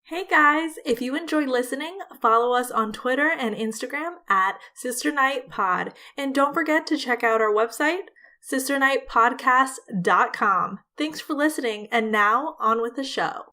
Hey guys, if you enjoy listening, follow us on Twitter and Instagram at SisterNightPod. And don't forget to check out our website, sisternightpodcast.com. Thanks for listening, and now on with the show.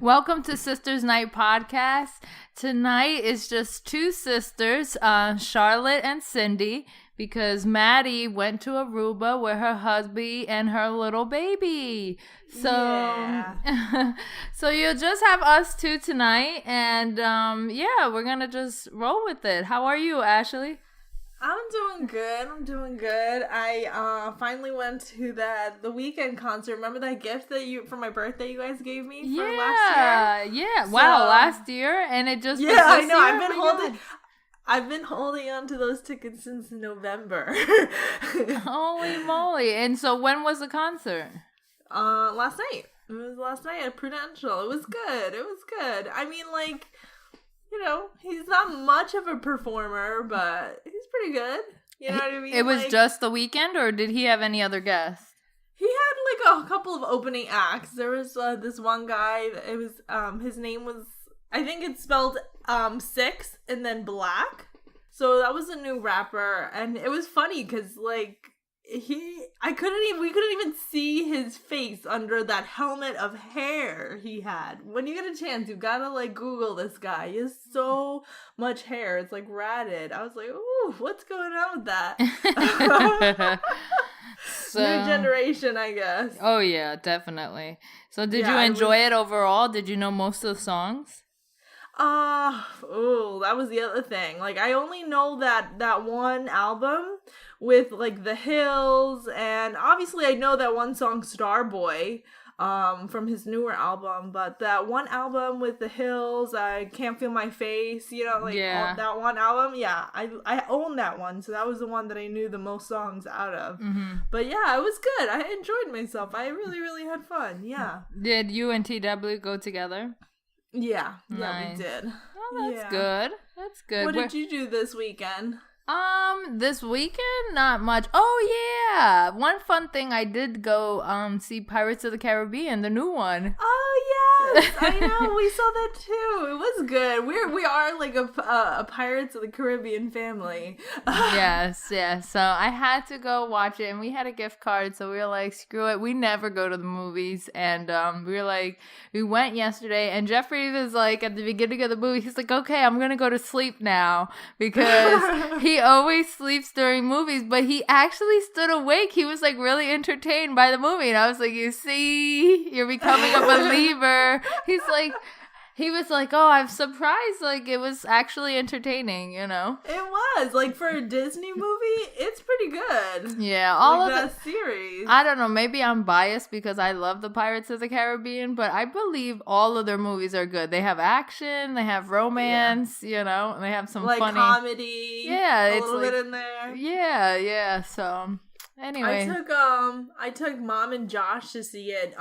Welcome to Sisters Night Podcast. Tonight is just two sisters, Charlotte and Cindy, because Maddy went to Aruba with her hubby and her little baby. So, so you'll just have us two tonight, and we're gonna just roll with it. How are you, Ashley? I'm doing good. I finally went to the Weeknd concert. Remember that gift that for my birthday you guys gave me for last year? Yeah. Wow, last year, and it just I know. I've been holding on to those tickets since November. Holy moly! And so when was the concert? Last night. It was last night at Prudential. It was good. I mean, like, you know, he's not much of a performer, but he's pretty good. You know what I mean? It was just the Weeknd, or did he have any other guests? He had like a couple of opening acts. There was this one guy. It was his name was, I think it's spelled 6 and then Black. So that was a new rapper, and it was funny because like we couldn't even see his face under that helmet of hair he had. When you get a chance, you gotta like Google this guy. He has so much hair, it's like ratted. I was like, ooh, what's going on with that? So, new generation, I guess. Oh yeah, definitely. So did you enjoy it overall? Did you know most of the songs? That was the other thing. Like, I only know that one album with like The Hills, and obviously I know that one song Starboy from his newer album, but that one album with The Hills, I Can't Feel My Face, you know, like that one album, I own that one, so that was the one that I knew the most songs out of. Mm-hmm. But yeah, it was good. I enjoyed myself. I really, really had fun. Yeah. Did you and TW go together? Yeah, nice. We did. Oh, that's good. That's good. What did you do this weekend? This weekend, not much. Oh yeah, one fun thing, I did go see Pirates of the Caribbean, the new one. Oh yes, I know, we saw that too. It was good. We are like a Pirates of the Caribbean family. yes. So I had to go watch it, and we had a gift card, so we were like, screw it. We never go to the movies, and we went yesterday, and Jeffrey was like, at the beginning of the movie, he's like, okay, I'm gonna go to sleep now, because he always sleeps during movies, but he actually stood awake. He was like really entertained by the movie, and I was like, you see, you're becoming a believer. He was like, oh, I'm surprised. Like, it was actually entertaining, you know? It was. Like, for a Disney movie, it's pretty good. Yeah, all like of that series. I don't know. Maybe I'm biased because I love the Pirates of the Caribbean, but I believe all of their movies are good. They have action, they have romance, you know, and they have some like funny comedy. Yeah, a it's little like, bit in there. Yeah. So, anyway, I took Mom and Josh to see it.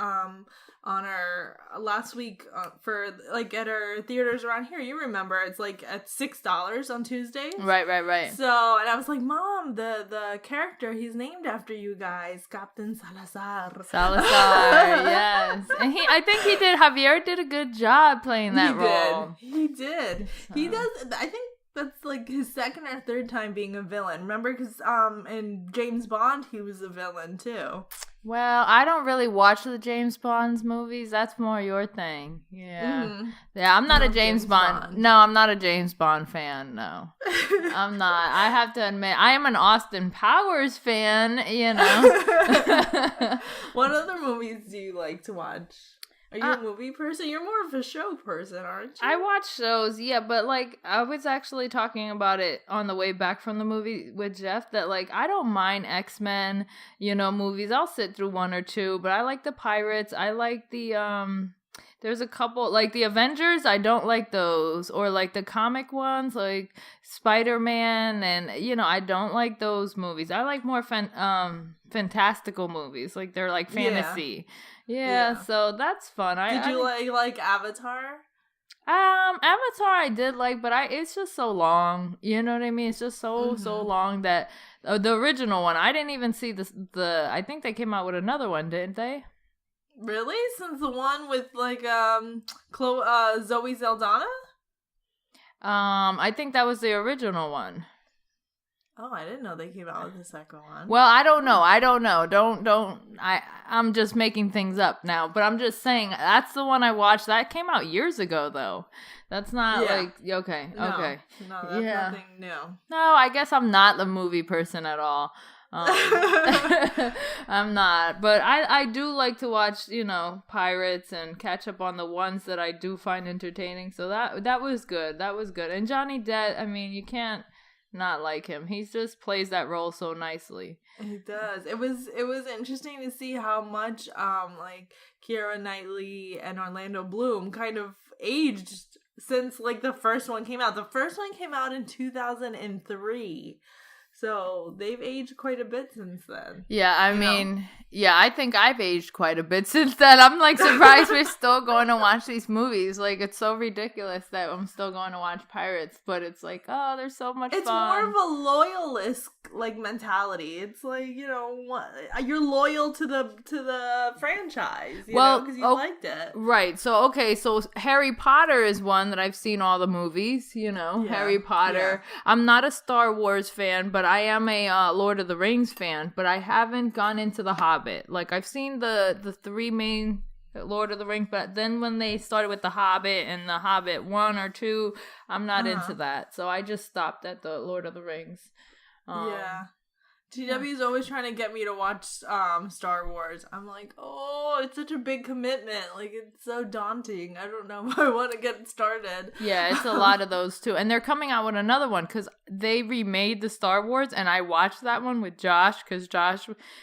On our last week for like at our theaters around here. You remember, it's like at $6 on Tuesdays. Right. So, and I was like, Mom, the character, he's named after you guys, Captain Salazar. Yes. And Javier did a good job playing that role. He did. So. He does. I think that's like his second or third time being a villain. Remember, because in James Bond, he was a villain too. Well, I don't really watch the James Bond movies. That's more your thing. Yeah. Mm-hmm. Yeah, I'm not a James Bond. No, I'm not a James Bond fan. No. I'm not. I have to admit, I am an Austin Powers fan, you know. What other movies do you like to watch? Are you a movie person? You're more of a show person, aren't you? I watch shows, yeah, but like I was actually talking about it on the way back from the movie with Jeff that like I don't mind X-Men, you know, movies. I'll sit through one or two, but I like the Pirates. I like the there's a couple, like the Avengers, I don't like those. Or like the comic ones, like Spider-Man, and I don't like those movies. I like more fantastical movies. Like they're like fantasy. Yeah, so that's fun. Did you like Avatar? Avatar I did like, but it's just so long. You know what I mean? It's just so long that the original one, I didn't even see I think they came out with another one, didn't they? Really? Since the one with like Zoe Saldana? I think that was the original one. Oh, I didn't know they came out with the second one. Well, I don't know. I'm just making things up now, but I'm just saying that's the one I watched. That came out years ago, though. That's not okay. No, okay. No, that's nothing new. No, I guess I'm not the movie person at all. I'm not, but I do like to watch, pirates and catch up on the ones that I do find entertaining. So that was good. That was good. And Johnny Depp, I mean, you can't not like him. He just plays that role so nicely. He does. It was interesting to see how much like Keira Knightley and Orlando Bloom kind of aged since like the first one came out. The first one came out in 2003. So they've aged quite a bit since then. Yeah, I mean, I think I've aged quite a bit since then. I'm like surprised we're still going to watch these movies. Like, it's so ridiculous that I'm still going to watch Pirates, but it's like, oh, there's so much fun. It's more of a loyalist like mentality. It's like, you're loyal to the franchise, because you liked it. Right. So Harry Potter is one that I've seen all the movies, Harry Potter. Yeah. I'm not a Star Wars fan, but I am a Lord of the Rings fan, but I haven't gone into The Hobbit. Like, I've seen the three main Lord of the Rings, but then when they started with The Hobbit and The Hobbit 1 or 2, I'm not into that. So I just stopped at the Lord of the Rings. GW's always trying to get me to watch Star Wars. I'm like, oh, it's such a big commitment. Like, it's so daunting. I don't know if I want to get started. Yeah, it's a lot of those too. And they're coming out with another one because they remade the Star Wars, and I watched that one with Josh because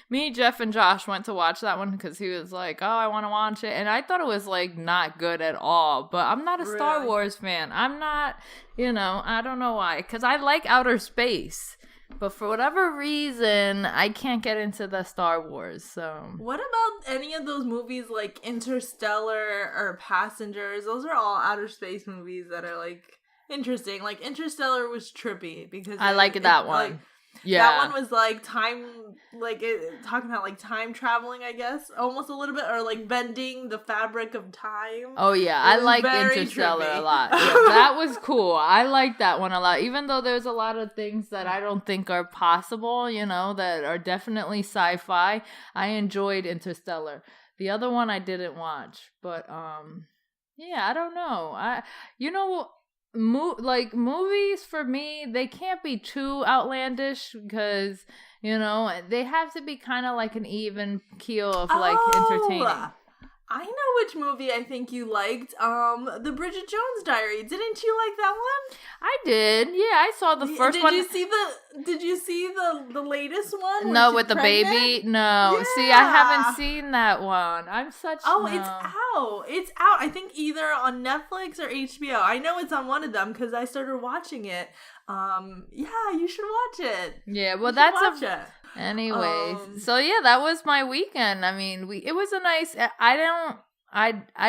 me, Jeff, and Josh went to watch that one because he was like, oh, I want to watch it. And I thought it was like not good at all. But I'm not a Star Wars fan. I'm not, I don't know why. Because I like outer space. But for whatever reason, I can't get into the Star Wars, so... What about any of those movies like Interstellar or Passengers? Those are all outer space movies that are, like, interesting. Like, Interstellar was trippy because... I like that one. Like, that one was, like, talking about, like, time traveling, I guess, almost a little bit, or, like, bending the fabric of time. Oh, yeah, I like Interstellar a lot. Yeah, that was cool. I like that one a lot, even though there's a lot of things that I don't think are possible, that are definitely sci-fi. I enjoyed Interstellar. The other one I didn't watch, but, I don't know. Movies for me, they can't be too outlandish because they have to be kind of like an even keel of like entertaining. I know which movie I think you liked. The Bridget Jones Diary. Didn't you like that one? I did. Yeah, I saw the first one. Did you see the latest one? No, with the baby? No. Yeah. See, I haven't seen that one. It's out. It's out. I think either on Netflix or HBO. I know it's on one of them because I started watching it. You should watch it. Yeah, well, watch it. Anyways, so yeah, that was my weekend. I mean, it was a nice. I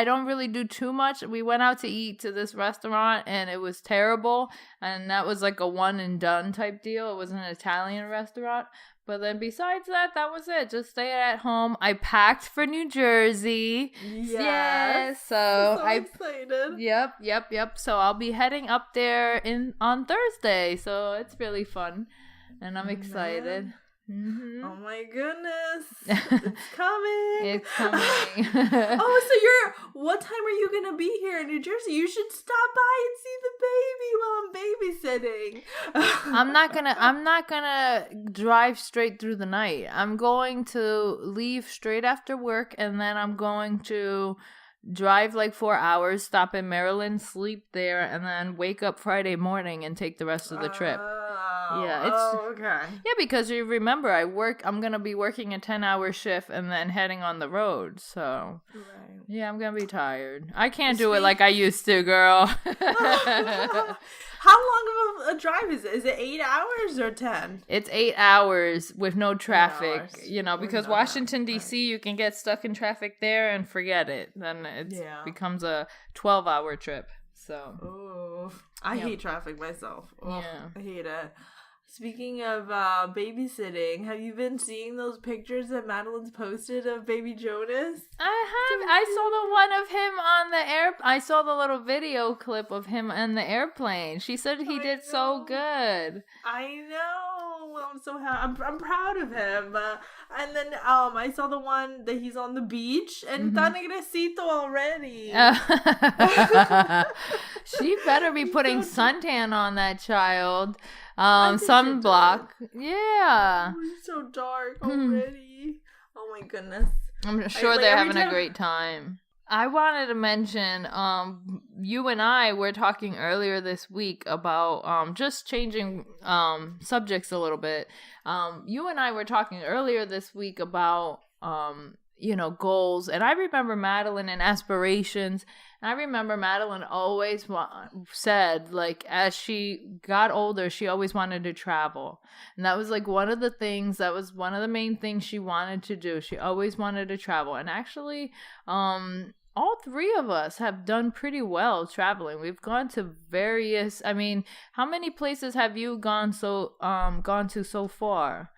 don't really do too much. We went out to eat to this restaurant, and it was terrible. And that was like a one and done type deal. It was an Italian restaurant. But then besides that was it. Just stay at home. I packed for New Jersey. Yes. So I'm excited. Yep. So I'll be heading up there on Thursday. So it's really fun, and I'm excited. Man. Mm-hmm. Oh my goodness. It's coming. What time are you gonna be here in New Jersey? You should stop by and see the baby while I'm babysitting. I'm not gonna drive straight through the night. I'm going to leave straight after work, and then I'm going to drive like 4 hours, stop in Maryland, sleep there, and then wake up Friday morning and take the rest of the trip. Yeah, okay. Yeah, because you remember, I'm going to be working a 10-hour shift and then heading on the road. So, Right. yeah, I'm going to be tired. I can't do it like I used to, girl. How long of a drive is it? Is it 8 hours or 10? It's 8 hours with no traffic, because no Washington, traffic, D.C., you can get stuck in traffic there and forget it. Then it becomes a 12-hour trip. So, oh, I hate traffic myself. Oh, yeah. I hate it. Speaking of babysitting, have you been seeing those pictures that Madeline's posted of baby Jonas? I have. I saw the one of him on the I saw the little video clip of him on the airplane. She said he did so good. I know. I'm so happy. I'm proud of him. And then I saw the one that he's on the beach and tan negrecito already. She better be putting suntan on that child. Sunblock. Yeah. Oh, he's so dark already. Oh my goodness. I'm sure they're having a great time. I wanted to mention, you and I were talking earlier this week about just changing subjects a little bit. You and I were talking earlier this week about goals, and I remember Madeline and aspirations. I remember Madeline always said, like, as she got older, she always wanted to travel. And that was, like, one of the main things she wanted to do. She always wanted to travel. And actually, all three of us have done pretty well traveling. We've gone to how many places have you gone to so far?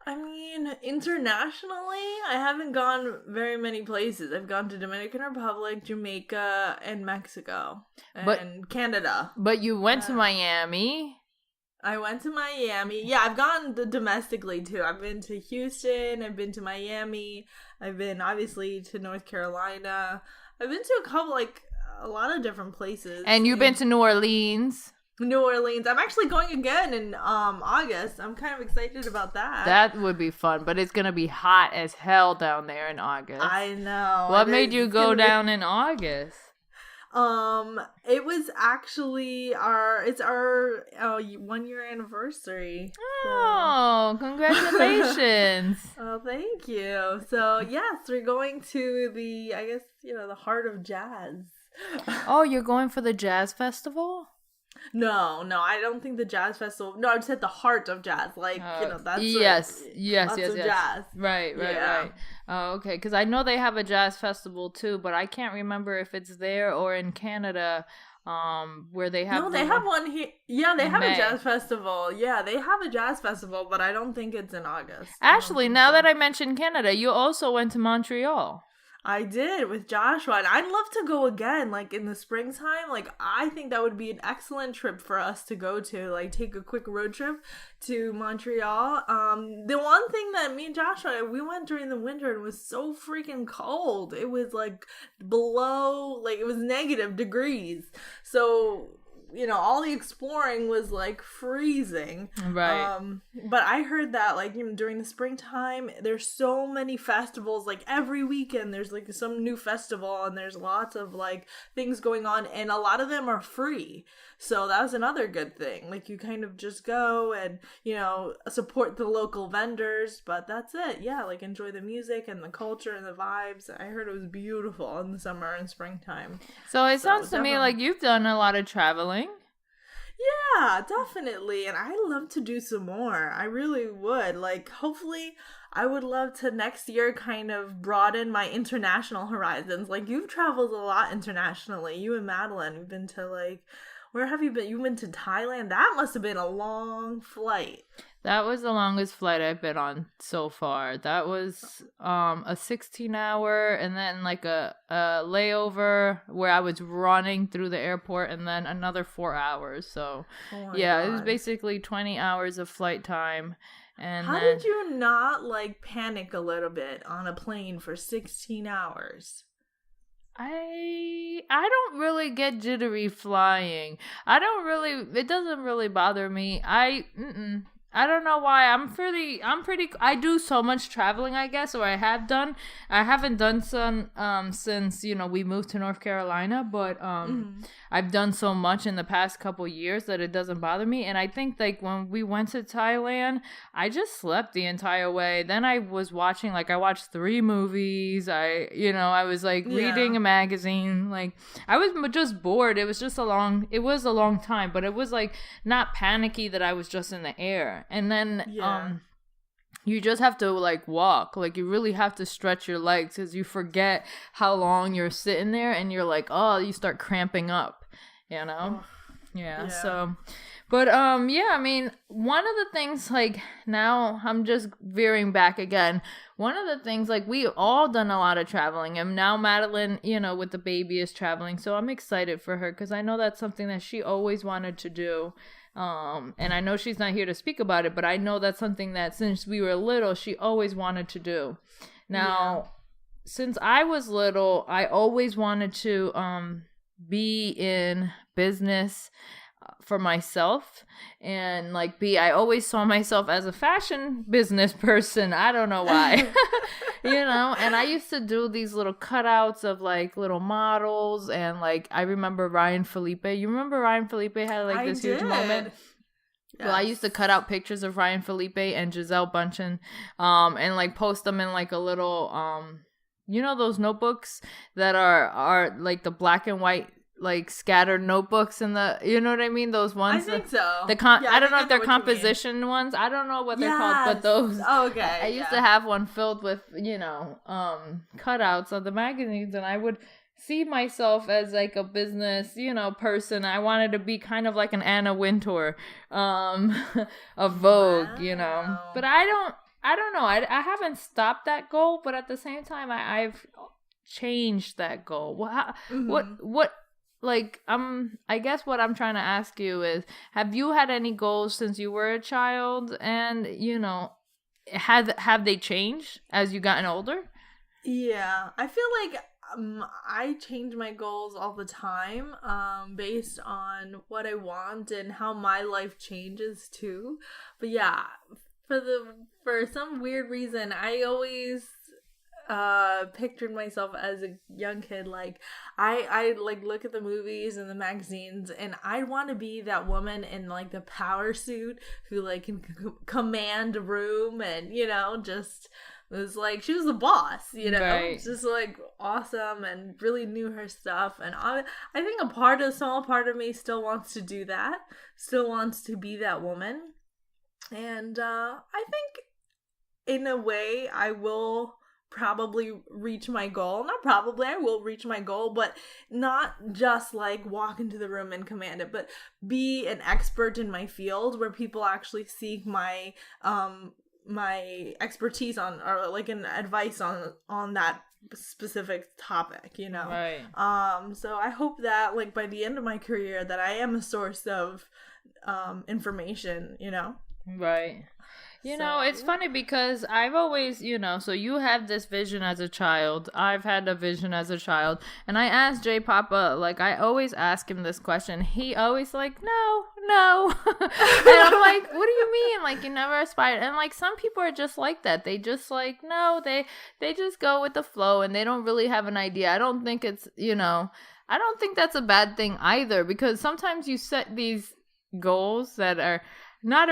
I mean, internationally, I haven't gone very many places. I've gone to Dominican Republic, Jamaica, and Mexico, and Canada. But you went to Miami. I went to Miami. Yeah, I've gone domestically, too. I've been to Houston. I've been to Miami. I've been, obviously, to North Carolina. I've been to a lot of different places. And you've been to New Orleans. New Orleans. I'm actually going again in August. I'm kind of excited about that. That would be fun, but it's gonna be hot as hell down there in August. I know. What made you go down in August? It was actually our 1-year anniversary. Oh, congratulations. Oh, thank you. So yes, we're going to the heart of jazz. Oh, you're going for the jazz festival? No, I don't think the jazz festival. No, I said the heart of jazz. That's yes. jazz. Right. Oh, okay. Because I know they have a jazz festival too, but I can't remember if it's there or in Canada. Where they have. No, they have one here. Yeah, they have a jazz festival. Yeah, they have a jazz festival, but I don't think it's in August. Actually, now that I mentioned Canada, you also went to Montreal. I did with Joshua, and I'd love to go again, in the springtime. I think that would be an excellent trip for us to go to, take a quick road trip to Montreal. The one thing that me and Joshua, we went during the winter and it was so freaking cold. It was below, it was negative degrees. So, all the exploring was freezing. Right. But I heard that during the springtime, there's so many festivals. Every weekend there's some new festival, and there's lots of things going on, and a lot of them are free. So that was another good thing. You kind of just go and support the local vendors, but that's it. Yeah, enjoy the music and the culture and the vibes. I heard it was beautiful in the summer and springtime. So it sounds to me like you've done a lot of traveling. Yeah, definitely. And I love to do some more. I really would. Hopefully, I would love to next year kind of broaden my international horizons. You've traveled a lot internationally. You and Madeline, you've been to where have you been? You've been to Thailand? That must have been a long flight. That was the longest flight I've been on so far. That was a 16-hour and then a layover where I was running through the airport, and then another 4 hours. So God. It was basically 20 hours of flight time. And how did you not panic a little bit on a plane for 16 hours? I don't really get jittery flying. It doesn't really bother me. I don't know why. I do so much traveling, I guess, or I have done. I haven't done some since, we moved to North Carolina, but I've done so much in the past couple years that it doesn't bother me. And I think like when we went to Thailand, I just slept the entire way. Then I was watching, like I watched 3 movies. I was like reading a magazine. Like I was just bored. It was a long time, but it was like not panicky that I was just in the air. And then you just have to like walk. Like you really have to stretch your legs because you forget how long you're sitting there and you're like, oh, you start cramping up, Yeah. So, but I mean, one of the things, like now I'm just veering back again. One of the things, like we've all done a lot of traveling, and now Madeline, with the baby is traveling. So I'm excited for her because I know that's something that she always wanted to do. And I know she's not here to speak about it, but I know that's something that since we were little, she always wanted to do. Now, since I was little, I always wanted to be in business for myself, and like I always saw myself as a fashion business person. I don't know why. And I used to do these little cutouts of like little models, and like I remember Ryan Felipe. You remember Ryan Felipe had like this huge moment? Yes. Well, I used to cut out pictures of Ryan Felipe and Giselle Bundchen, and like post them in like a little those notebooks that are like the black and white like scattered notebooks in the, you know what I mean? Those ones. I think so. I don't know if they're composition ones. I don't know what they're called, but those. Oh, okay. I used to have one filled with, cutouts of the magazines, and I would see myself as like a business, person. I wanted to be kind of like an Anna Wintour, of Vogue, But I don't know. I haven't stopped that goal, but at the same time, I've changed that goal. What? Like, I guess what I'm trying to ask you is, have you had any goals since you were a child? And, have they changed as you gotten older? Yeah, I feel like I change my goals all the time, based on what I want and how my life changes too. But yeah, for some weird reason, I always pictured myself as a young kid. Like I like look at the movies and the magazines, and I want to be that woman in like the power suit who like can command a room, and just was like, she was the boss, right. Just like awesome and really knew her stuff. And I think a small part of me still wants to do that, still wants to be that woman. And I think in a way I will probably reach my goal. I will reach my goal, but not just like walk into the room and command it, but be an expert in my field where people actually seek my my expertise on, or like an advice on that specific topic, Right. So I hope that like by the end of my career that I am a source of information, Right. It's funny because I've always, so you have this vision as a child. I've had a vision as a child. And I asked Jay Papa, like, I always ask him this question. He always like, no. And I'm like, what do you mean? Like, you never aspired. And like, some people are just like that. They just like, no, they just go with the flow and they don't really have an idea. I don't think it's, I don't think that's a bad thing either, because sometimes you set these goals that are not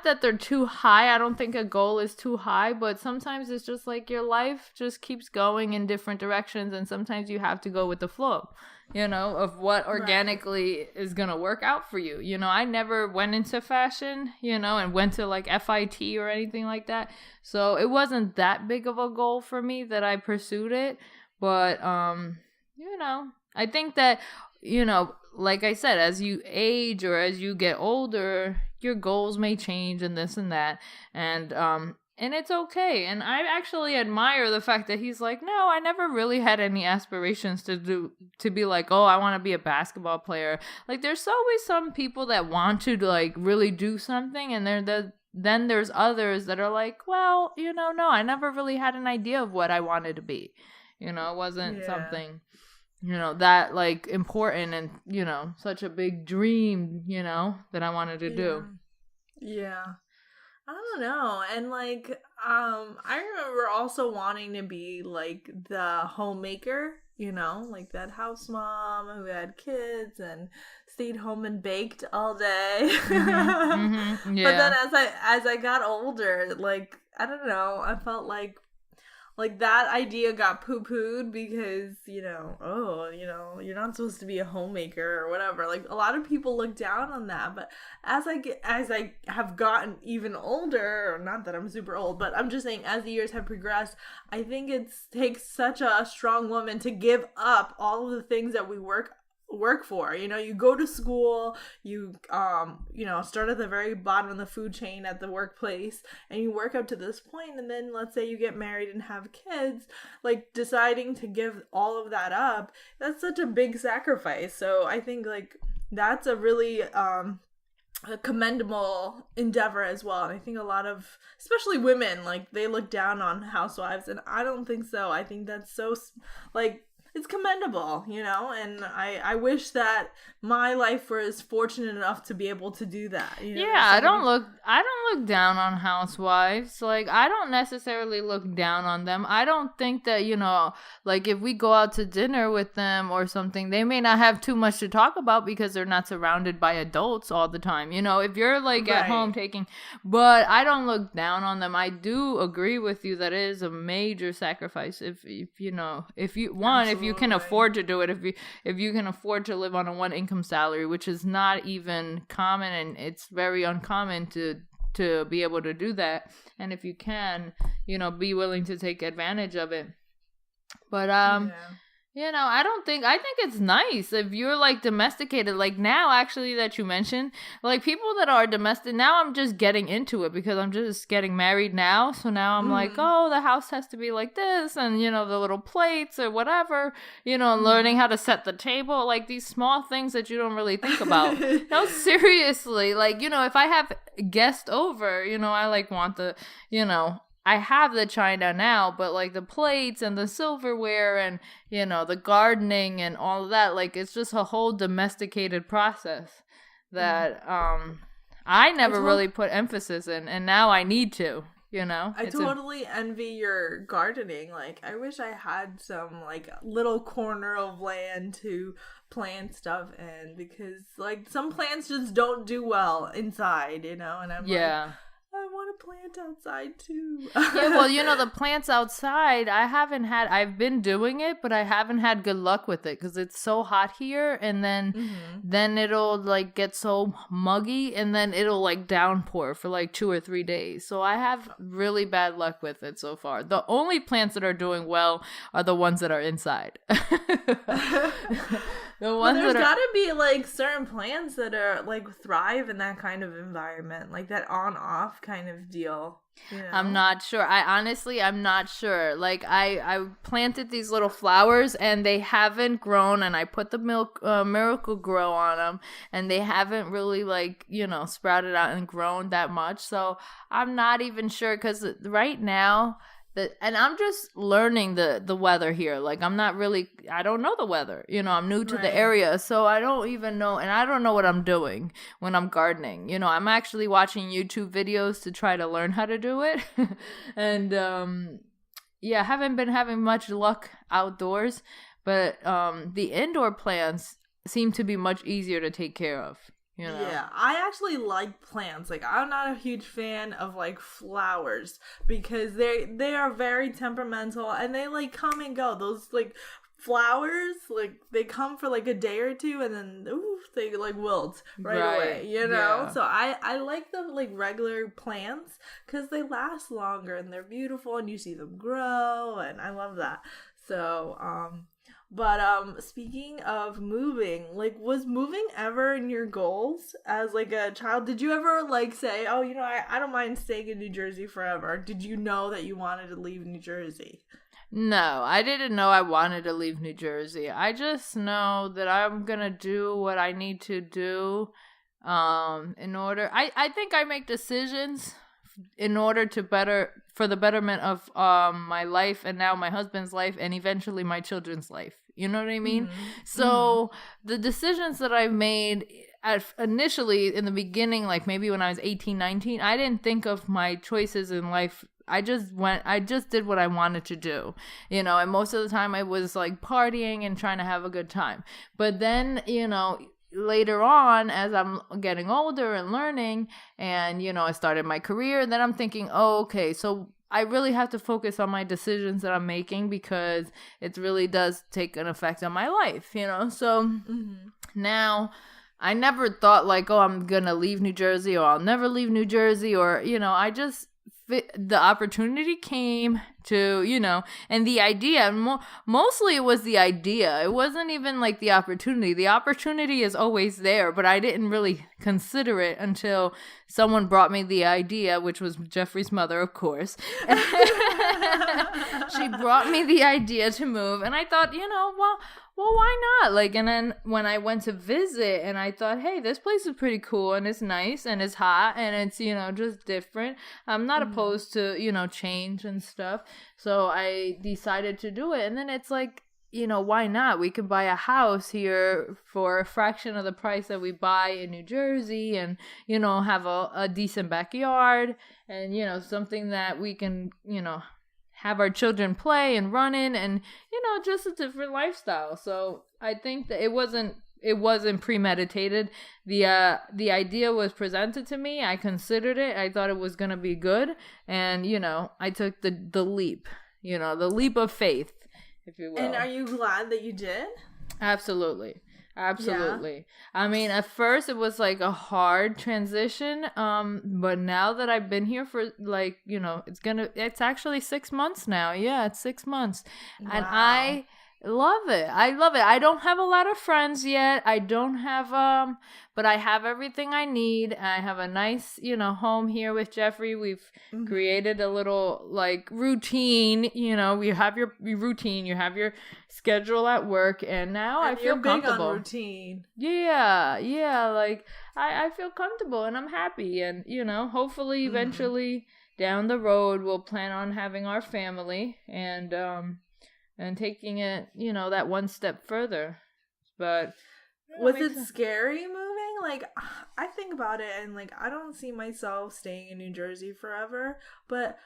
that they're too high. I don't think a goal is too high, but sometimes it's just like your life just keeps going in different directions, and sometimes you have to go with the flow, of what organically is going to work out for you. I never went into fashion, and went to like FIT or anything like that. So it wasn't that big of a goal for me that I pursued it. But, I think that, like I said, as you age or as you get older, your goals may change and this and that. And it's okay. And I actually admire the fact that he's like, no, I never really had any aspirations to be like, oh, I want to be a basketball player. Like, there's always some people that want to like really do something, and then there's others that are like, well, no, I never really had an idea of what I wanted to be. It wasn't something that like important and, such a big dream, that I wanted to do. Yeah. I don't know. And like, I remember also wanting to be like the homemaker, you know, like that house mom who had kids and stayed home and baked all day. But then Yeah. as I got older, like, I don't know, I felt like that idea got poo-pooed because, you know, oh, you know, you're not supposed to be a homemaker or whatever. Like, a lot of people look down on that. But as I have gotten even older, or not that I'm super old, but I'm just saying, as the years have progressed, I think it takes such a strong woman to give up all of the things that we work for. You know, you go to school, you know, start at the very bottom of the food chain at the workplace, and you work up to this point, and then let's say you get married and have kids. Like, deciding to give all of that up, that's such a big sacrifice. So I think like that's a really a commendable endeavor as well. And I think a lot of, especially women, like, they look down on housewives, and I don't think so. I think that's so, like, it's commendable, you know, and I wish that my life was fortunate enough to be able to do that. You know, Yeah, I don't look down on housewives. Like, I don't necessarily look down on them. I don't think that, you know, like, if we go out to dinner with them or something, they may not have too much to talk about because they're not surrounded by adults all the time. You know, if you're like at home but I don't look down on them. I do agree with you that it is a major sacrifice if you know, if you can afford to do it, if you can afford to live on a one income salary, which is not even common, and it's very uncommon to be able to do that. And if you can, you know, be willing to take advantage of it. But you know, I think it's nice if you're like domesticated. Like, now, actually, that you mentioned, like, people that are domestic, now I'm just getting into it because I'm just getting married now. So now I'm like, oh, the house has to be like this, and, you know, the little plates or whatever, you know, learning how to set the table, like these small things that you don't really think about. No, seriously, like, you know, if I have guests over, you know, I like want the, you know, I have the china now, but like the plates and the silverware and, you know, the gardening and all of that, like, it's just a whole domesticated process that I never really put emphasis in, and now I need to, you know. I totally envy your gardening. Like, I wish I had some like little corner of land to plant stuff in, because like some plants just don't do well inside, you know, and I'm like, I want to plant outside too. Yeah, well, you know, the plants outside, I've been doing it, but I haven't had good luck with it because it's so hot here, and then it'll like get so muggy, and then it'll like downpour for like 2 or 3 days. So I have really bad luck with it so far. The only plants that are doing well are the ones that are inside. There's gotta be like certain plants that are like thrive in that kind of environment, like that on-off kind of deal. You know? I'm not sure. I'm not sure. Like, I planted these little flowers and they haven't grown, and I put the Miracle Grow on them, and they haven't really, like, you know, sprouted out and grown that much. So I'm not even sure, because right now, and I'm just learning the weather here. Like, I don't know the weather. You know, I'm new to the area, so I don't even know, and I don't know what I'm doing when I'm gardening. You know, I'm actually watching YouTube videos to try to learn how to do it. And, yeah, I haven't been having much luck outdoors, but the indoor plants seem to be much easier to take care of. You know? Yeah, I actually like plants. Like, I'm not a huge fan of like flowers because they are very temperamental, and they like come and go. Those like flowers, like, they come for like a day or two, and then they like wilt right away, you know. Yeah. So I like the like regular plants because they last longer and they're beautiful, and you see them grow, and I love that. So But speaking of moving, like, was moving ever in your goals as like a child? Did you ever like say, oh, you know, I don't mind staying in New Jersey forever? Did you know that you wanted to leave New Jersey? No, I didn't know I wanted to leave New Jersey. I just know that I'm gonna do what I need to do in order. I think I make decisions in order to for the betterment of my life, and now my husband's life, and eventually my children's life. You know what I mean? Mm-hmm. So the decisions that I've made initially in the beginning, like maybe when I was 18, 19, I didn't think of my choices in life. I just did what I wanted to do, you know, and most of the time I was like partying and trying to have a good time. But then, you know, later on, as I'm getting older and learning and, you know, I started my career, then I'm thinking, oh, okay, so I really have to focus on my decisions that I'm making because it really does take an effect on my life, you know? So now I never thought like, oh, I'm going to leave New Jersey or I'll never leave New Jersey or, you know, I just the opportunity came to, you know, and the idea, mostly it was the idea. It wasn't even like the opportunity. The opportunity is always there, but I didn't really consider it until someone brought me the idea, which was Jeffrey's mother, of course. She brought me the idea to move, and I thought, you know, well, why not? Like, and then when I went to visit and I thought, hey, this place is pretty cool and it's nice and it's hot and it's, you know, just different. I'm not opposed to, you know, change and stuff. So I decided to do it. And then it's like, you know, why not? We can buy a house here for a fraction of the price that we buy in New Jersey and, you know, have a decent backyard and, you know, something that we can, you know, have our children play and run in and, you know, just a different lifestyle. So I think that it wasn't premeditated. The idea was presented to me. I considered it. I thought it was going to be good. And, you know, I took the leap, you know, the leap of faith, if you will. And are you glad that you did? Absolutely. Yeah. I mean, at first it was like a hard transition, but now that I've been here for like, you know, it's actually 6 months now. Yeah, it's 6 months. Wow. And I love it. I don't have a lot of friends yet. I don't have but I have everything I need. I have a nice, you know, home here with Jeffrey. We've created a little like routine, you know, you have your routine, you have your schedule at work, and now I feel comfortable. Big on routine. Yeah, like I feel comfortable and I'm happy, and you know, hopefully eventually down the road we'll plan on having our family and taking it, you know, that one step further. But was it scary moving? Like, I think about it and like I don't see myself staying in New Jersey forever, but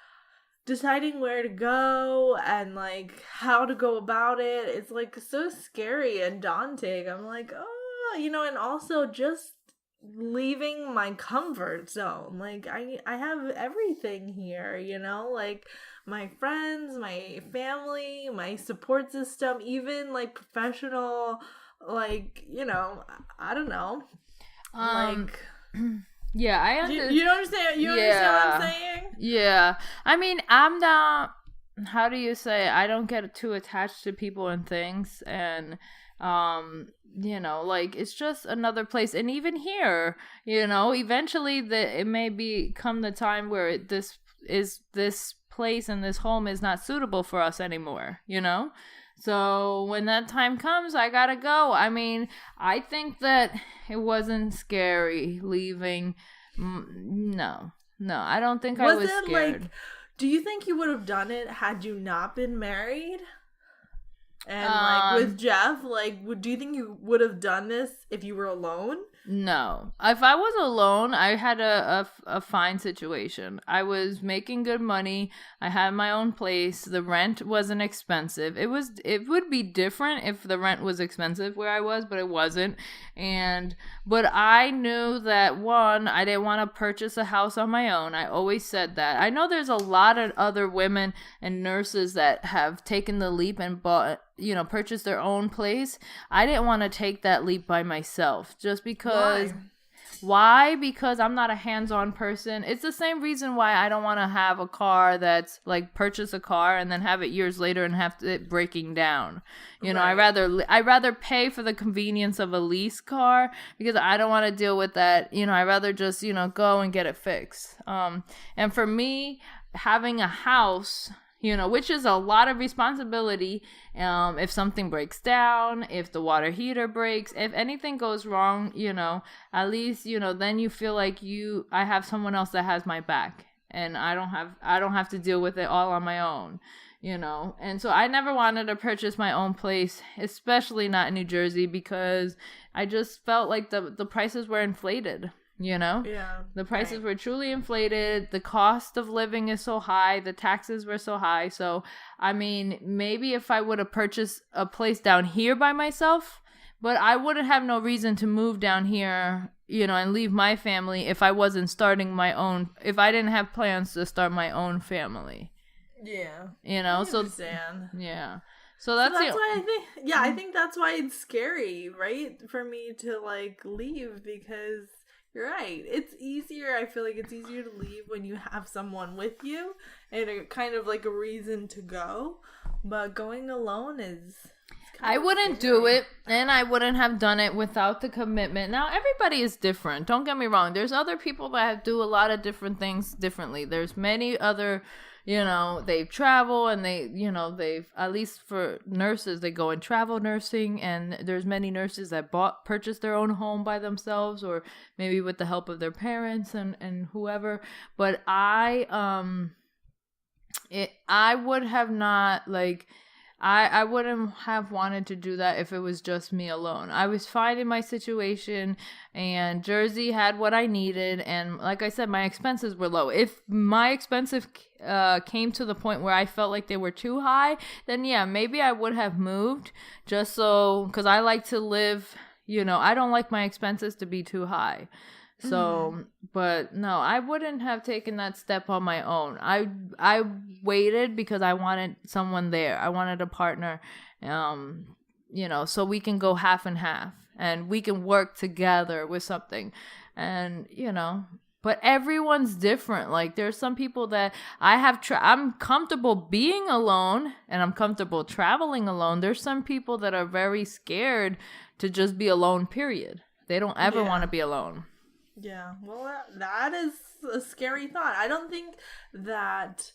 deciding where to go and like how to go about it, it's like so scary and daunting. I'm like, oh, you know, and also just leaving my comfort zone. Like I have everything here, you know, like my friends, my family, my support system, even like professional, like, you know, I don't know, like yeah, I understand. You understand? You understand what I'm saying? Yeah, I mean, I'm not. How do you say? I don't get too attached to people and things, and you know, like it's just another place. And even here, you know, eventually it may become the time where this place and this home is not suitable for us anymore, you know? So when that time comes, I gotta go. I mean, I think that it wasn't scary leaving. No, I don't think I was scared. Like, do you think you would have done it had you not been married? And like with Jeff, like, do you think you would have done this if you were alone? No. If I was alone, I had a fine situation. I was making good money. I had my own place. The rent wasn't expensive. It would be different if the rent was expensive where I was, but it wasn't. But I knew that, one, I didn't want to purchase a house on my own. I always said that. I know there's a lot of other women and nurses that have taken the leap and purchased their own place. I didn't want to take that leap by myself just because. Why? Because I'm not a hands-on person. It's the same reason why I don't want to have a car that's like purchase a car and then have it years later and have it breaking down. You know, I rather pay for the convenience of a lease car because I don't want to deal with that. You know, I rather just, you know, go and get it fixed. And for me, having a house, you know, which is a lot of responsibility. If something breaks down, if the water heater breaks, if anything goes wrong, you know, at least, you know, then you feel like I have someone else that has my back and I don't have to deal with it all on my own. you know. And so I never wanted to purchase my own place, especially not in New Jersey, because I just felt like the prices were inflated, you know? Yeah. The prices were truly inflated. The cost of living is so high. The taxes were so high. So, I mean, maybe if I would have purchased a place down here by myself, but I wouldn't have no reason to move down here, you know, and leave my family if I wasn't starting my own, if I didn't have plans to start my own family. Yeah. You know, I understand. Yeah. So that's why I think, I think that's why it's scary, right? For me to, like, leave, because you're right. It's easier. I feel like it's easier to leave when you have someone with you and a kind of like a reason to go. But going alone is... I wouldn't do it, and I wouldn't have done it without the commitment. Now, everybody is different. Don't get me wrong. There's other people that do a lot of different things differently. There's many other, you know, they travel and they, you know, they've, at least for nurses, they go in travel nursing, and there's many nurses that purchased their own home by themselves, or maybe with the help of their parents and whoever. But I would have not, like... I wouldn't have wanted to do that if it was just me alone. I was fine in my situation, and Jersey had what I needed, and like I said, my expenses were low. If my expenses came to the point where I felt like they were too high, then yeah, maybe I would have moved, just so, because I like to live, you know, I don't like my expenses to be too high. So, but no, I wouldn't have taken that step on my own. I waited because I wanted someone there. I wanted a partner, you know, so we can go half and half, and we can work together with something. And, you know, but everyone's different. Like, there's some people that I'm comfortable being alone, and I'm comfortable traveling alone. There's some people that are very scared to just be alone, period. They don't ever want to be alone. Yeah, well, that is a scary thought. I don't think that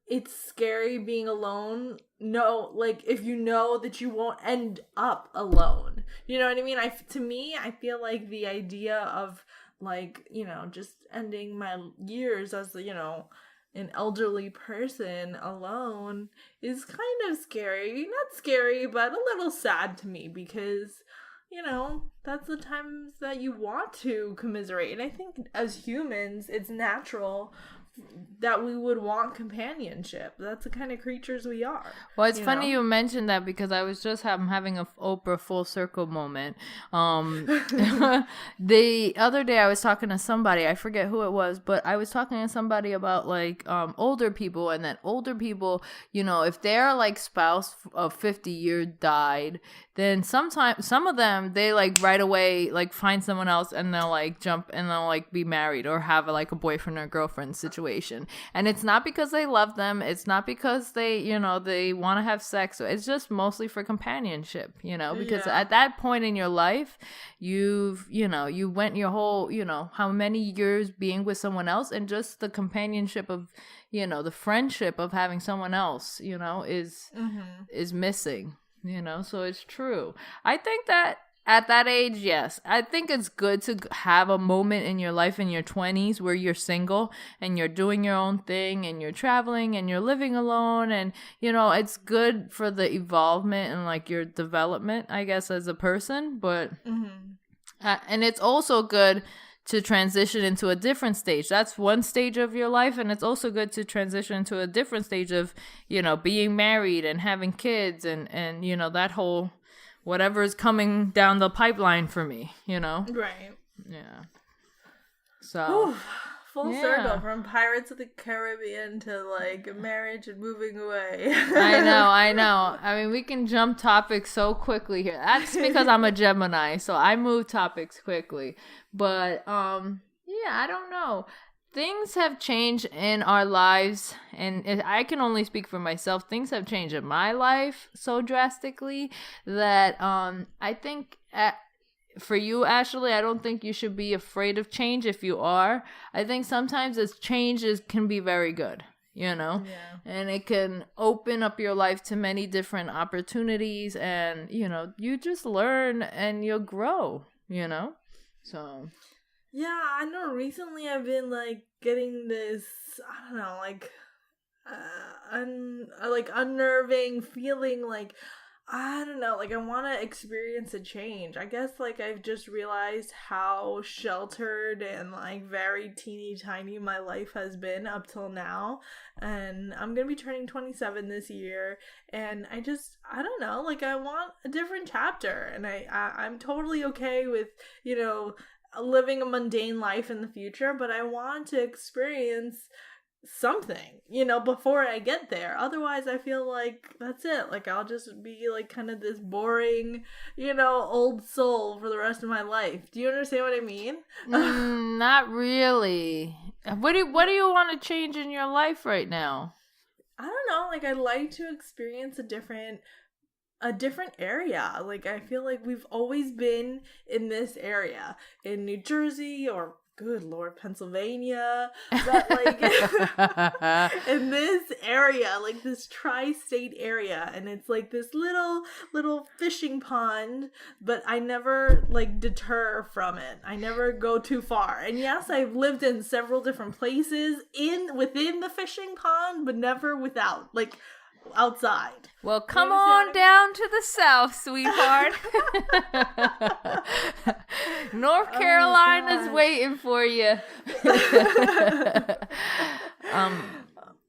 it's scary being alone. No, like, if you know that you won't end up alone. You know what I mean? To me, I feel like the idea of, like, you know, just ending my years as, you know, an elderly person alone is kind of scary. Not scary, but a little sad to me, because... you know, that's the times that you want to commiserate. And I think as humans, it's natural that we would want companionship. That's the kind of creatures we are. Well, it's funny you mentioned that, because I was just having a Oprah full circle moment. The other day I was talking to somebody, I forget who it was, but I was talking to somebody about, like, older people, and that older people, you know, if their, like, spouse of 50 years died, then sometimes some of them, they, like, right away, like, find someone else, and they'll, like, jump and they'll, like, be married or have like a boyfriend or girlfriend situation. And it's not because they love them, it's not because they, you know, they want to have sex. It's just mostly for companionship, you know, because at that point in your life, you went your whole, you know, how many years being with someone else, and just the companionship of, you know, the friendship of having someone else, you know, is missing. You know, so it's true. I think that at that age, yes, I think it's good to have a moment in your life in your 20s where you're single and you're doing your own thing and you're traveling and you're living alone. And, you know, it's good for the evolvement and, like, your development, I guess, as a person. But, and it's also good to transition into a different stage. That's one stage of your life, and it's also good to transition into a different stage of, you know, being married and having kids and you know, that whole whatever is coming down the pipeline for me, you know? Right. Yeah. So... full circle from Pirates of the Caribbean to, like, marriage and moving away. I know. I mean, we can jump topics so quickly here. That's because I'm a Gemini, so I move topics quickly. But, yeah, I don't know. Things have changed in our lives, and I can only speak for myself. Things have changed in my life so drastically that I think... for you, Ashley, I don't think you should be afraid of change if you are. I think sometimes changes can be very good, you know? Yeah. And it can open up your life to many different opportunities, and, you know, you just learn and you'll grow, you know? So... yeah, I know recently I've been, like, getting this, I don't know, like, like unnerving feeling, like I don't know, like I want to experience a change. I guess like I've just realized how sheltered and like very teeny tiny my life has been up till now. And I'm going to be turning 27 this year, and I don't know, like I want a different chapter, and I'm totally okay with, you know, living a mundane life in the future, but I want to experience something, you know, before I get there. Otherwise, I feel like that's it. Like I'll just be like kind of this boring, you know, old soul for the rest of my life. Do you understand what I mean? Not really. What do you want to change in your life right now? I don't know. Like I'd like to experience a different area. Like I feel like we've always been in this area in New Jersey, or good Lord, Pennsylvania, but like in this area, like this tri-state area, and it's like this little fishing pond, but I never like deter from it. I never go too far. And yes, I've lived in several different places within the fishing pond, but never without, like outside. Well, come on down to the south, sweetheart. North Carolina's waiting for you.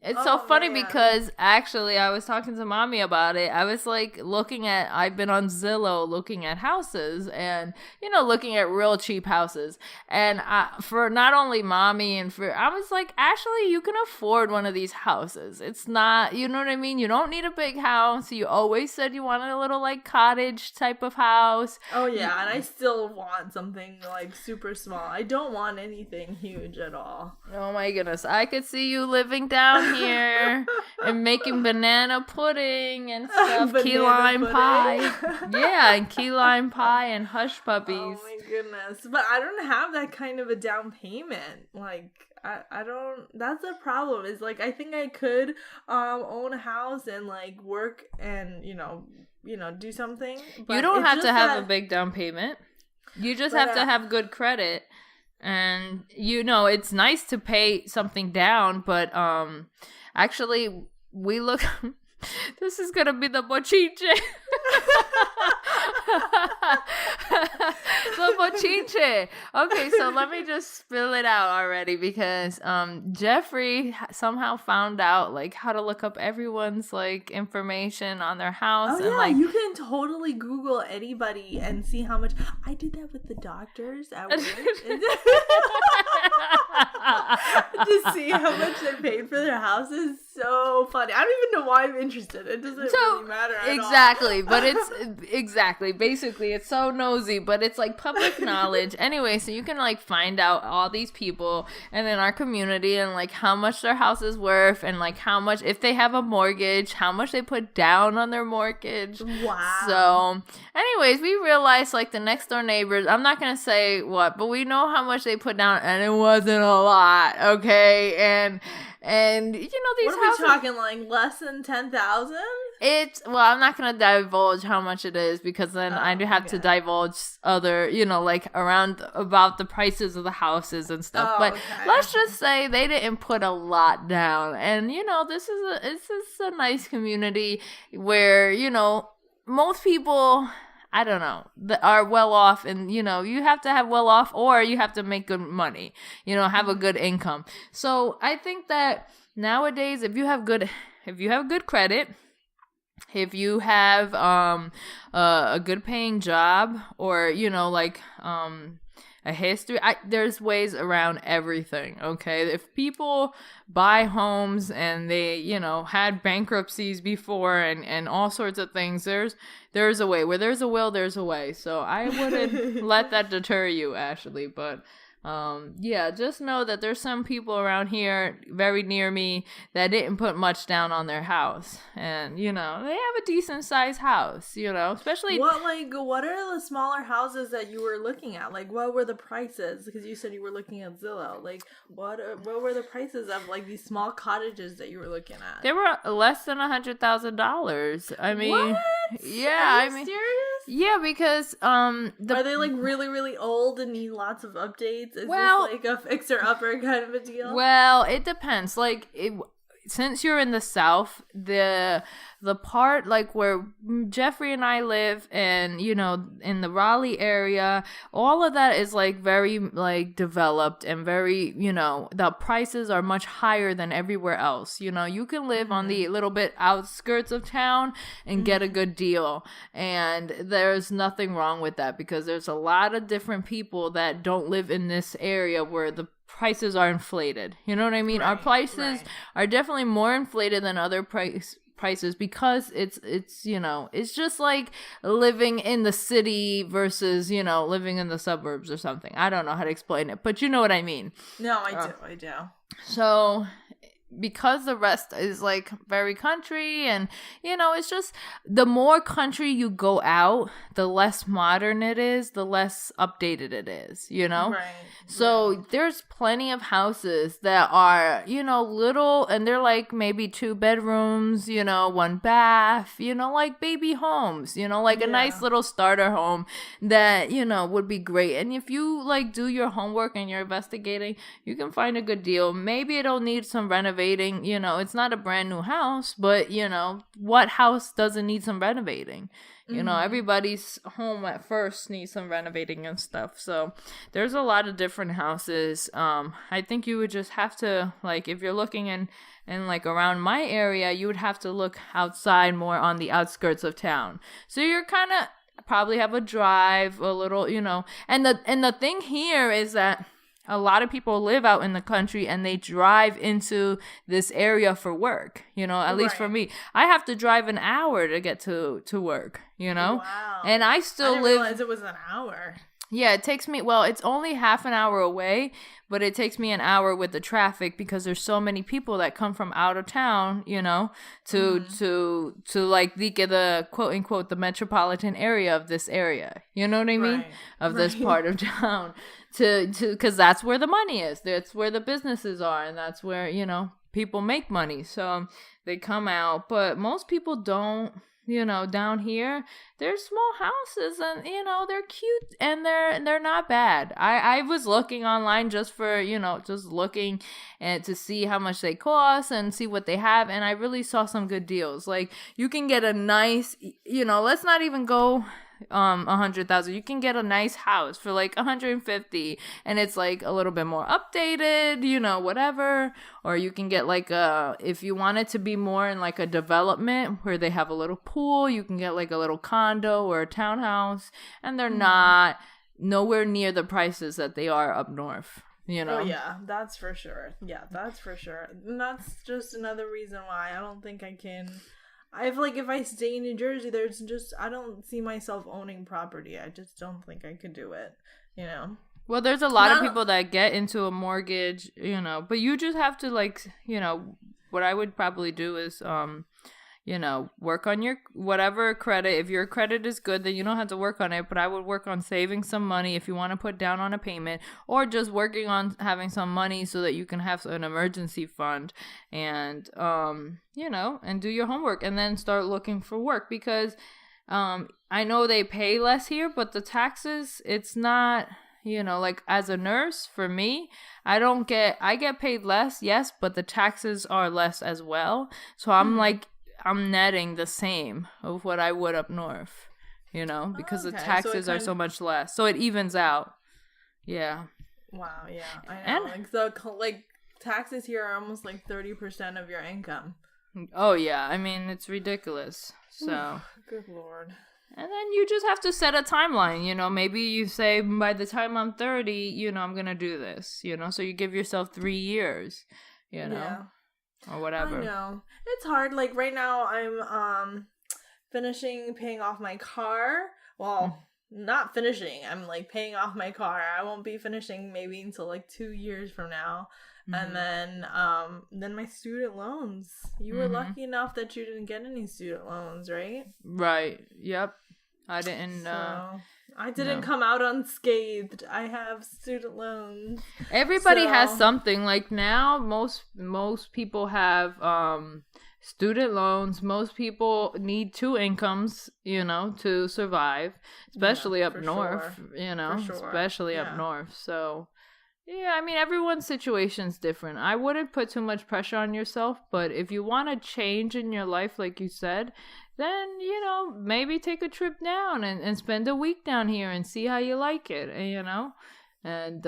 It's so funny because actually I was talking to mommy about it. I was like I've been on Zillow looking at houses, and, you know, looking at real cheap houses. And for not only mommy I was like, actually, you can afford one of these houses. It's not, you know what I mean? You don't need a big house. You always said you wanted a little like cottage type of house. Oh yeah, and I still want something like super small. I don't want anything huge at all. Oh my goodness. I could see you living down here and making banana pudding and stuff. Key lime pie. Yeah, and key lime pie and hush puppies. Oh my goodness. But I don't have that kind of a down payment. Like I don't, that's the problem, is like I think I could own a house and like work and you know do something. But you don't have to have a big down payment. You just have to have good credit. And, you know, it's nice to pay something down, but actually, we look... This is going to be the bochinche. The bochinche. Okay, so let me just spill it out already, because Jeffrey somehow found out like how to look up everyone's like information on their house. Oh, and yeah, like you can totally Google anybody and see how much. I did that with the doctors at work. To see how much they paid for their house is so funny. I don't even know why I'm interested. It doesn't really matter at exactly, all. But it's exactly, basically, it's so nosy, but it's like public knowledge. Anyway, so you can like find out all these people and then our community and like how much their house is worth, and like how much, if they have a mortgage, how much they put down on their mortgage. Wow. So anyways, we realized like the next door neighbors, I'm not gonna say what, but we know how much they put down, and it wasn't a lot. Okay, and you know, these what are we talking, like less than 10,000? Well, I'm not gonna divulge how much it is, because then I do have to divulge other, you know, like about the prices of the houses and stuff. But let's just say they didn't put a lot down, and you know, this is a nice community where, you know, most people, I don't know, that are well off, and you know, you have to have well off, or you have to make good money, you know, have a good income. So I think that nowadays, if you have good credit, if you have a good paying job, or you know, like a history, there's ways around everything. Okay, if people buy homes and they, you know, had bankruptcies before and all sorts of things, there's a way. Where there's a will, there's a way. So I wouldn't let that deter you, Ashley. But yeah, just know that there's some people around here very near me that didn't put much down on their house, and you know, they have a decent sized house, you know, especially what are the smaller houses that you were looking at? Like, what were the prices? Because you said you were looking at Zillow. Like, what were the prices of like these small cottages that you were looking at? They were less than $100,000. I mean, what? Yeah, are you serious? Yeah, because are they like really, really old and need lots of updates? Is this like a fixer-upper kind of a deal? Well, it depends. Like, since you're in the South, the part like where Jeffrey and I live, and you know, in the Raleigh area, all of that is like very like developed and very, you know, the prices are much higher than everywhere else. You know, you can live on the little bit outskirts of town and get a good deal, and there's nothing wrong with that, because there's a lot of different people that don't live in this area where the prices are inflated. You know what I mean? Our prices are definitely more inflated than other prices, because it's you know, it's just like living in the city versus, you know, living in the suburbs or something. I don't know how to explain it, but you know what I mean. No, I do. So because the rest is like very country, and you know, it's just the more country you go out, the less modern it is, the less updated it is, you know? So there's plenty of houses that are, you know, little, and they're like maybe 2 bedrooms, you know, 1 bath, you know, like baby homes, you know, like a nice little starter home that, you know, would be great. And if you like do your homework and you're investigating, you can find a good deal. Maybe it'll need some renovating. You know, it's not a brand new house, but you know, what house doesn't need some renovating? You know, everybody's home at first needs some renovating and stuff. So there's a lot of different houses. I think you would just have to, like, if you're looking in like around my area, you would have to look outside, more on the outskirts of town. So you're kind of probably have a drive a little, you know, and the thing here is that a lot of people live out in the country and they drive into this area for work, you know, at least for me. I have to drive an hour to get to work, you know? Wow. And I still didn't realize it was an hour. Yeah, it takes me, well, it's only half an hour away, but it takes me an hour with the traffic, because there's so many people that come from out of town, you know, to like the quote unquote the metropolitan area of this area. You know what I mean? Of this part of town. Because that's where the money is. That's where the businesses are, and that's where, you know, people make money. So they come out, but most people don't. You know, down here, there's small houses, and you know, they're cute, and they're not bad. I was looking online just for, you know, just looking and to see how much they cost and see what they have, and I really saw some good deals. Like, you can get a nice, you know, let's not even go 100,000. You can get a nice house for like 150, and it's like a little bit more updated, you know, whatever. Or you can get like if you want it to be more in like a development where they have a little pool, you can get like a little condo or a townhouse, and they're not nowhere near the prices that they are up north. You know? Oh yeah, that's for sure. Yeah, that's for sure. And that's just another reason why I don't think I can. I feel like if I stay in New Jersey, there's just, I don't see myself owning property. I just don't think I could do it, you know? Well, there's a lot of people that get into a mortgage, you know, but you just have to, like, you know, what I would probably do is, you know, work on your whatever credit. If your credit is good, then you don't have to work on it. But I would work on saving some money if you want to put down on a payment, or just working on having some money so that you can have an emergency fund, and, you know, and do your homework, and then start looking for work, because I know they pay less here, but the taxes, it's not, you know, like as a nurse, for me, I get paid less, yes, but the taxes are less as well. So I'm like, I'm netting the same of what I would up north, you know, because the taxes are so much less. So it evens out. Yeah. Wow, yeah. I know. Like taxes here are almost like 30% of your income. Oh, yeah. I mean, it's ridiculous. So. Good Lord. And then you just have to set a timeline, you know, maybe you say by the time I'm 30, you know, I'm going to do this, you know, so you give yourself 3 years, you know. Yeah. Or whatever. I know. It's hard. Like right now I'm finishing paying off my car. Well, not finishing. I'm like paying off my car. I won't be finishing maybe until like 2 years from now. And then my student loans. You were lucky enough that you didn't get any student loans, right? Right. Yep. I didn't I didn't come out unscathed. I have student loans. Everybody has something. Like now, most people have student loans. Most people need 2 incomes, you know, to survive, especially up north. Sure. You know, especially up north. So, Yeah, I mean, everyone's situation's different. I wouldn't put too much pressure on yourself, but if you want to change in your life, like you said, then, maybe take a trip down and spend a week down here and see how you like it, And,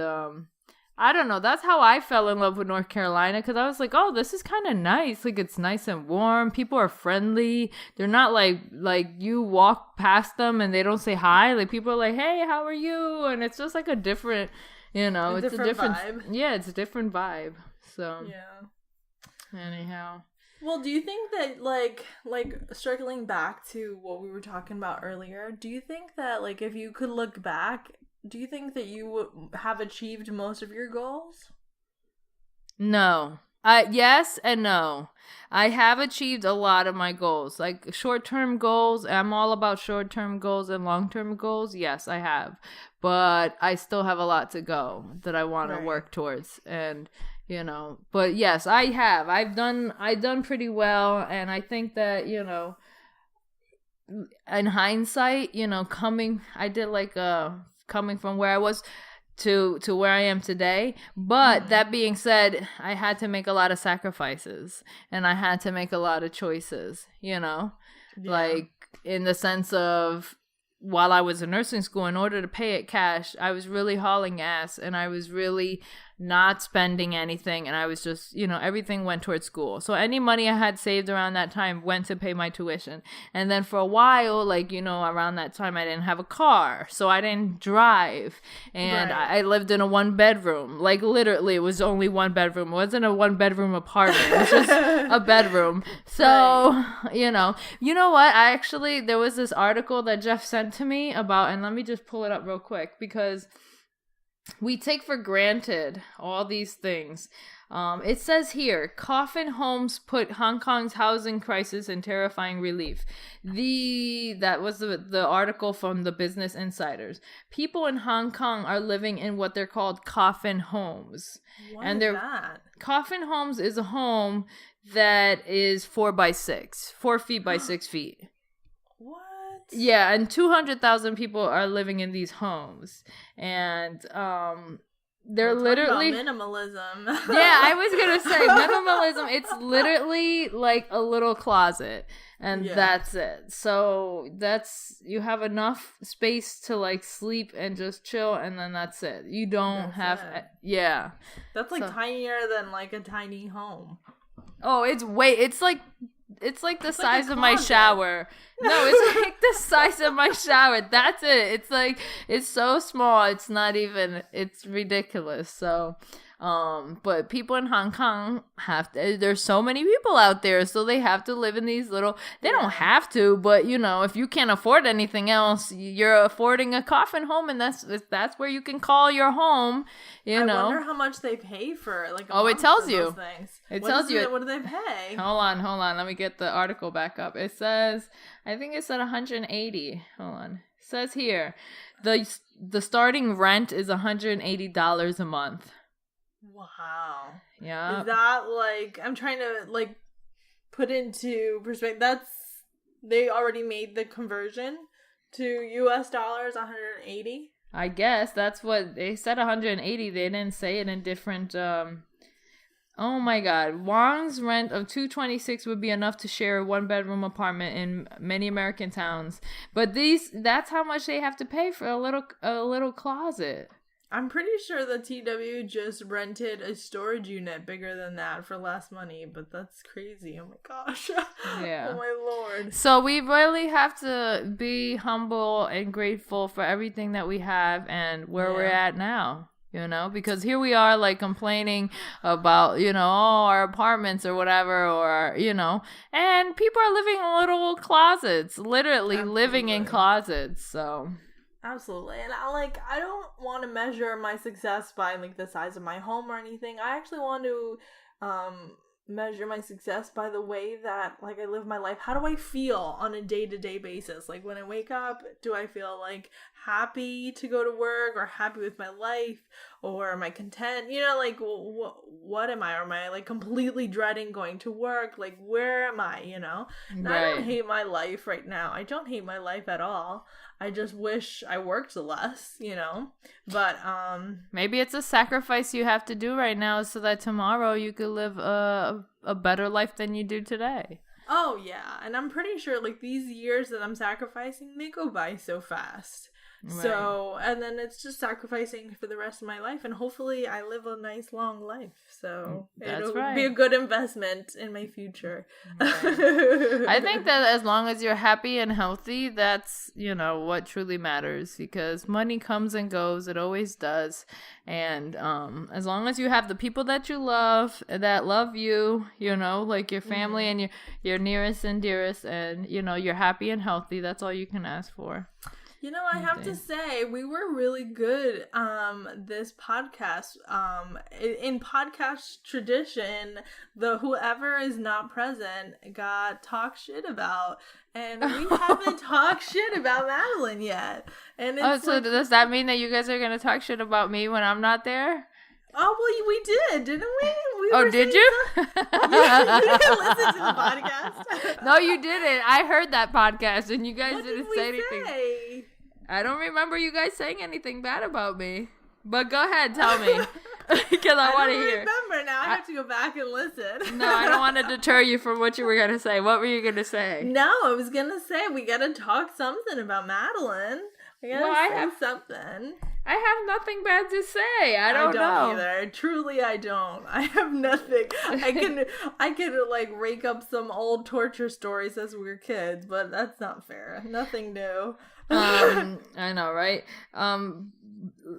I don't know. That's how I fell in love with North Carolina, because I was like, oh, this is kind of nice. Like, it's nice and warm. People are friendly. They're not like you walk past them and they don't say hi. Like, people are like, hey, how are you? And it's just like a different... it's a different vibe. Yeah, it's a different vibe. So yeah. Anyhow. Well, do you think that like circling back to what we were talking about earlier, do you think that like if you could look back, do you think that you would have achieved most of your goals? No. Yes and no. I have achieved a lot of my goals. Like short-term goals, I'm all about short-term goals and long-term goals. Yes, I have. But I still have a lot to go that I want to work towards. And, but yes, I have. I've done pretty well. And I think that, in hindsight, coming from where I was to where I am today. But that being said, I had to make a lot of sacrifices and I had to make a lot of choices, like in the sense of while I was in nursing school, in order to pay it cash, I was really hauling ass and I was really not spending anything. And I was just, everything went towards school. So any money I had saved around that time went to pay my tuition. And then for a while, around that time, I didn't have a car. So I didn't drive. And I lived in a 1-bedroom. Like literally, it was only 1 bedroom. It wasn't a 1-bedroom apartment. It was just a bedroom. So, you know what? There was this article that Jeff sent to me about, and let me just pull it up real quick because we take for granted all these things. It says here, coffin homes put Hong Kong's housing crisis in terrifying relief. That was the article from the Business Insiders. People in Hong Kong are living in what they're called coffin homes. What is that? Coffin homes is a home that is 4 by 6, 4 feet by 6 feet. What? Yeah, and 200,000 people are living in these homes, and they're literally minimalism. Yeah, I was gonna say minimalism. It's literally like a little closet, and that's it. So you have enough space to like sleep and just chill, and then that's it. You don't have That's like tinier than like a tiny home. Oh, it's like the size of my shower. No, it's like the size of my shower. That's it. It's so small. It's not even, it's ridiculous. So, but people in Hong Kong there's so many people out there, so they have to live in these little, they don't have to, but if you can't afford anything else, you're affording a coffin home, and that's where you can call your home, I wonder how much they pay for, like, it tells you. Those things. Tells you. What do they pay? Hold on. Let me get the article back up. It says, I think it said 180. Hold on. It says here, the starting rent is $180 a month. Wow. Yeah. Is that like, I'm trying to like put into perspective, they already made the conversion to US dollars, 180? I guess that's what they said, 180. They didn't say it in different, oh my God. Wong's rent of $226 would be enough to share a 1-bedroom apartment in many American towns. But that's how much they have to pay for a little closet. I'm pretty sure the TW just rented a storage unit bigger than that for less money, but that's crazy. Oh my gosh. Yeah. Oh my Lord. So we really have to be humble and grateful for everything that we have and where we're at now, because here we are like complaining about, our apartments or whatever, or, and people are living in little closets, literally living in closets. So. Absolutely. And I don't want to measure my success by like the size of my home or anything. I actually want to measure my success by the way that like I live my life. How do I feel on a day-to-day basis? Like when I wake up, do I feel like happy to go to work or happy with my life, or am I content? You know, like what am I? Or am I like completely dreading going to work? Like where am I, you know? And I don't hate my life right now. I don't hate my life at all. I just wish I worked less, you know? But maybe it's a sacrifice you have to do right now so that tomorrow you could live a better life than you do today. Oh yeah, and I'm pretty sure like these years that I'm sacrificing, they go by so fast. Right. So, and then it's just sacrificing for the rest of my life, and hopefully I live a nice long life. So it'll be a good investment in my future. Right. I think that as long as you're happy and healthy, that's, you know, what truly matters, because money comes and goes. It always does. And as long as you have the people that you love, that love you, you know, like your family and your nearest and dearest, and, you know, you're happy and healthy, that's all you can ask for. You know, I have to say, we were really good this podcast. In podcast tradition, the whoever is not present got talk shit about. And we haven't talked shit about Madeline yet. And it's so does that mean that you guys are going to talk shit about me when I'm not there? Oh, well, we did, didn't we? Did you? Yeah, you didn't listen to the podcast. No, you didn't. I heard that podcast, and you guys What didn't did say we anything. Say? I don't remember you guys saying anything bad about me. But go ahead, tell me. Because I want to hear. I don't remember. Now I have to go back and listen. No, I don't want to deter you from what you were going to say. What were you going to say? No, I was going to say we got to talk something about Madeline. We got to say something. I have nothing bad to say. I don't know either. Truly, I don't. I have nothing. I can like rake up some old torture stories as we were kids, but that's not fair. Nothing new. I know, right?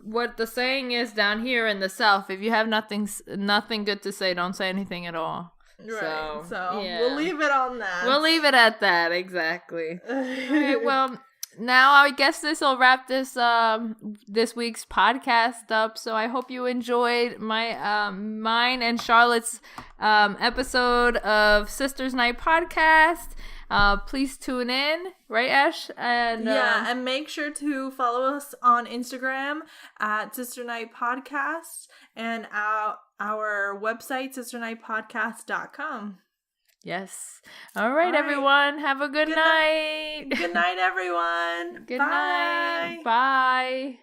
What the saying is down here in the South: if you have nothing good to say, don't say anything at all. Right. So yeah. We'll leave it on that. We'll leave it at that. Exactly. All right, well. Now I guess this will wrap this week's podcast up. So I hope you enjoyed mine and Charlotte's episode of Sisters Night podcast. Please tune in, right, Ash? And and make sure to follow us on Instagram at Sister Night Podcast and our website sisternightpodcast.com. Yes. All right, everyone. Have a good night. Good night, everyone. Good night. Bye.